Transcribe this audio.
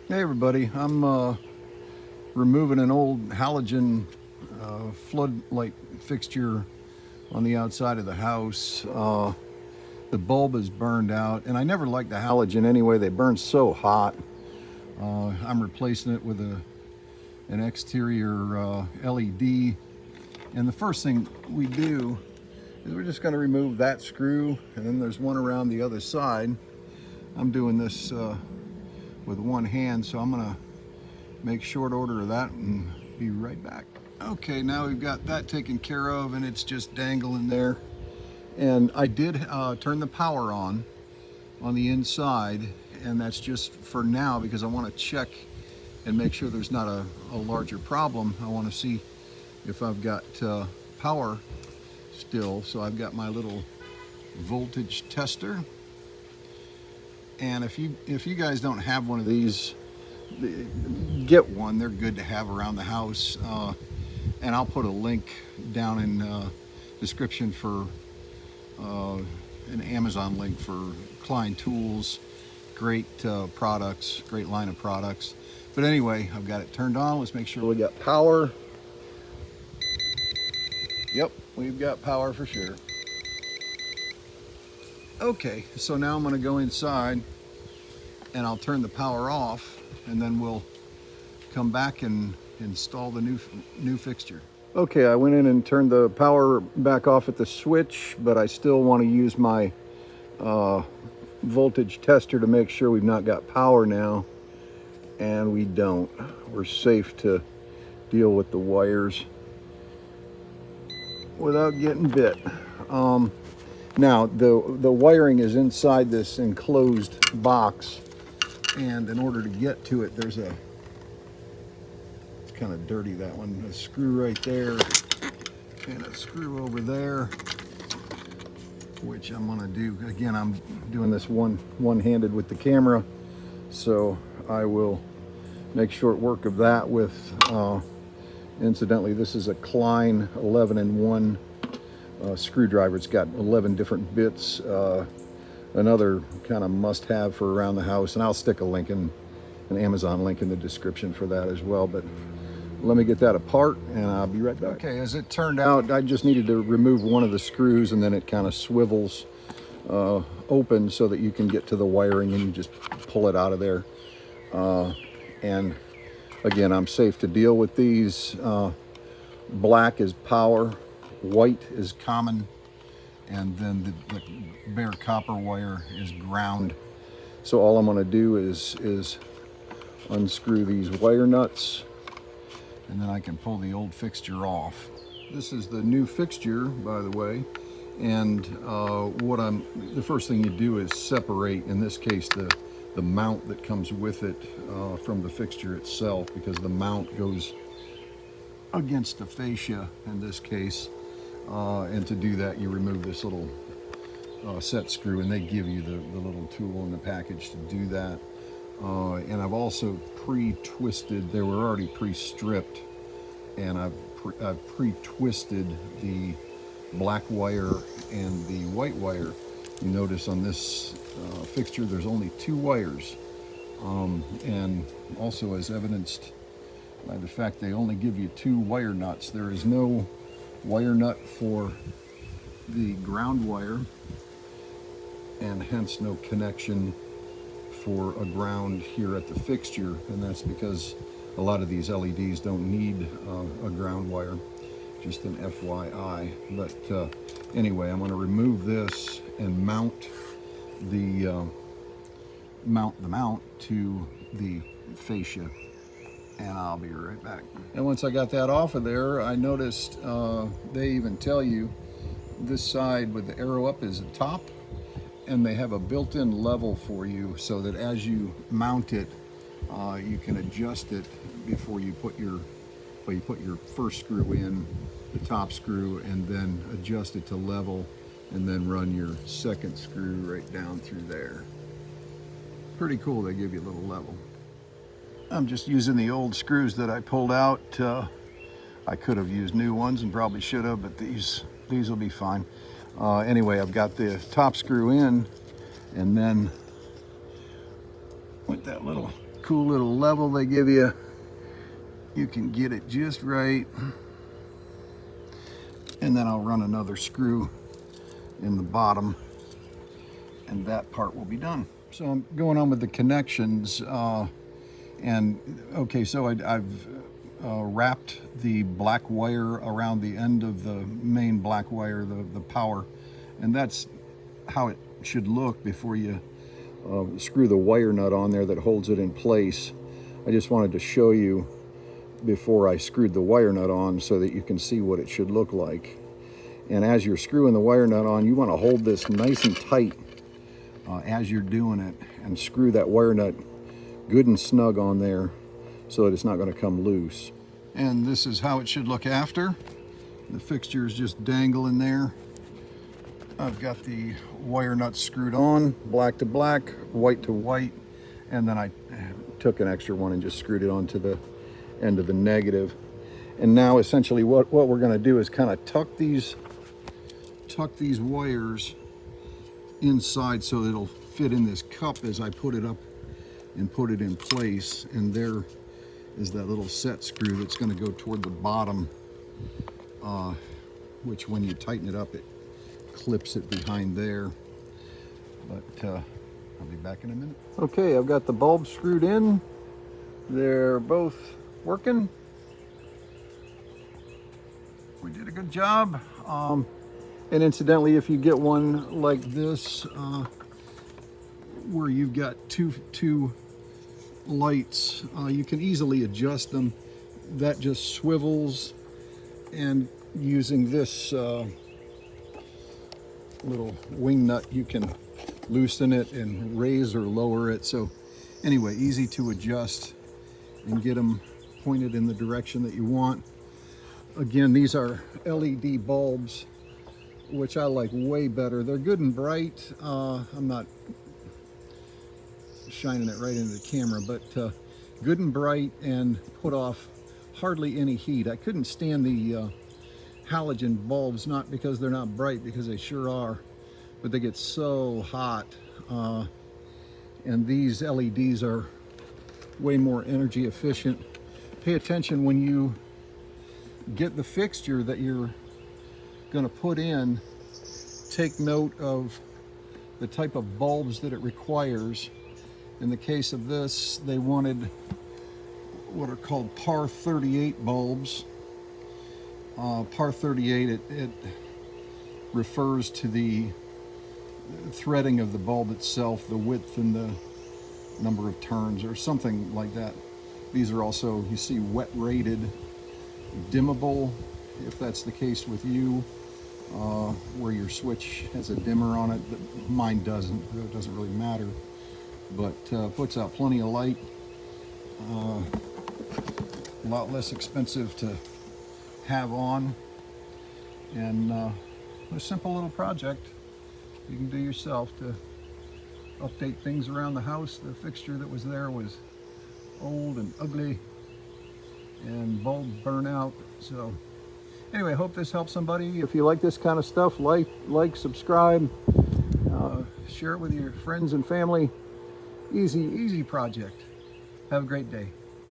Hey everybody, I'm removing an old halogen floodlight fixture on the outside of the house. The bulb is burned out, and I never liked the halogen anyway. They burn so hot. I'm replacing it with an exterior LED. And the first thing we do is we're just going to remove that screw, and then there's one around the other side. I'm doing this with one hand, so I'm going to make short order of that and be right back. Okay, now we've got that taken care of, and it's just dangling there. And I did turn the power on the inside, and that's just for now because I want to check and make sure there's not a larger problem. I want to see if I've got power still. So I've got my little voltage tester, and if you guys don't have one of these, get one. They're good to have around the house, and I'll put a link down in description for an Amazon link for Klein tools. Great products, great line of products. But anyway, I've got it turned on. Let's make sure we got power. Yep, we've got power for sure. Okay, so now I'm going to go inside and I'll turn the power off, and then we'll come back and install the new fixture. Okay, I went in and turned the power back off at the switch, but I still want to use my voltage tester to make sure we've not got power now, and we don't. We're safe to deal with the wires without getting bit. Now the wiring is inside this enclosed box, and in order to get to it, there's it's kind of dirty, that one, a screw right there and a screw over there, which I'm gonna do. Again, I'm doing this one-handed with the camera, so I will make short work of that with, incidentally, this is a Klein 11-in-1 screwdriver. It's got 11 different bits. Another kind of must-have for around the house, and I'll stick a link in an Amazon link in the description for that as well. But let me get that apart and I'll be right back. Okay, as it turned out, I just needed to remove one of the screws, and then it kind of swivels open so that you can get to the wiring, and you just pull it out of there. And again, I'm safe to deal with these. Black is power, white is common, and then the bare copper wire is ground. So all I'm going to do is unscrew these wire nuts, and then I can pull the old fixture off. This is the new fixture, by the way, and the first thing you do is separate, in this case, the mount that comes with it from the fixture itself, because the mount goes against the fascia in this case. And to do that, you remove this little set screw, and they give you the little tool in the package to do that. And I've also pre-twisted, they were already pre-stripped, and I've pre-twisted the black wire and the white wire. You notice on this fixture there's only 2 wires, and also as evidenced by the fact they only give you 2 wire nuts. There is no wire nut for the ground wire, and hence no connection for a ground here at the fixture, and that's because a lot of these LEDs don't need a ground wire, just an FYI. But anyway, I'm going to remove this and mount the mount to the fascia, and I'll be right back. And once I got that off of there, I noticed they even tell you this side with the arrow up is the top, and they have a built-in level for you so that as you mount it, you can adjust it before you put your first screw in, the top screw, and then adjust it to level, and then run your second screw right down through there. Pretty cool. They give you a little level. I'm just using the old screws that I pulled out. I could have used new ones and probably should have, but these will be fine. Anyway, I've got the top screw in, and then with that little cool little level they give you. You can get it just right. And then I'll run another screw in the bottom and that part will be done. So I'm going on with the connections. And okay, so I've wrapped the black wire around the end of the main black wire, the power, and that's how it should look before you screw the wire nut on there that holds it in place. I just wanted to show you before I screwed the wire nut on so that you can see what it should look like. And as you're screwing the wire nut on, you want to hold this nice and tight as you're doing it, and screw that wire nut good and snug on there so that it's not going to come loose. And this is how it should look after. The fixture is just dangling there. I've got the wire nuts screwed on, black to black, white to white, and then I took an extra one and just screwed it onto the end of the negative. And now essentially what we're going to do is kind of tuck these wires inside so that it'll fit in this cup as I put it up and put it in place. And there is that little set screw that's going to go toward the bottom, which when you tighten it up, it clips it behind there. But I'll be back in a minute. Okay, I've got the bulbs screwed in. They're both working. We did a good job. And incidentally, if you get one like this, where you've got two lights, you can easily adjust them. That just swivels, and using this little wing nut, you can loosen it and raise or lower it. So anyway, easy to adjust and get them pointed in the direction that you want. Again, these are LED bulbs, which I like way better. They're good and bright. I'm not shining it right into the camera, but good and bright and put off hardly any heat. I couldn't stand the halogen bulbs, not because they're not bright, because they sure are, but they get so hot. And these LEDs are way more energy efficient. Pay attention when you get the fixture that you're going to put in. Take note of the type of bulbs that it requires. In the case of this, they wanted what are called par 38 bulbs. Par 38, it refers to the threading of the bulb itself, the width and the number of turns or something like that. These are also, you see, wet rated, dimmable, if that's the case with you, where your switch has a dimmer on it, but mine doesn't, so it doesn't really matter, but puts out plenty of light, a lot less expensive to have on, and a simple little project you can do yourself to update things around the house. The fixture that was there was old and ugly and bulbs burn out. So anyway, I hope this helps somebody. If you like this kind of stuff, like, subscribe, share it with your friends and family. Easy project. Have a great day.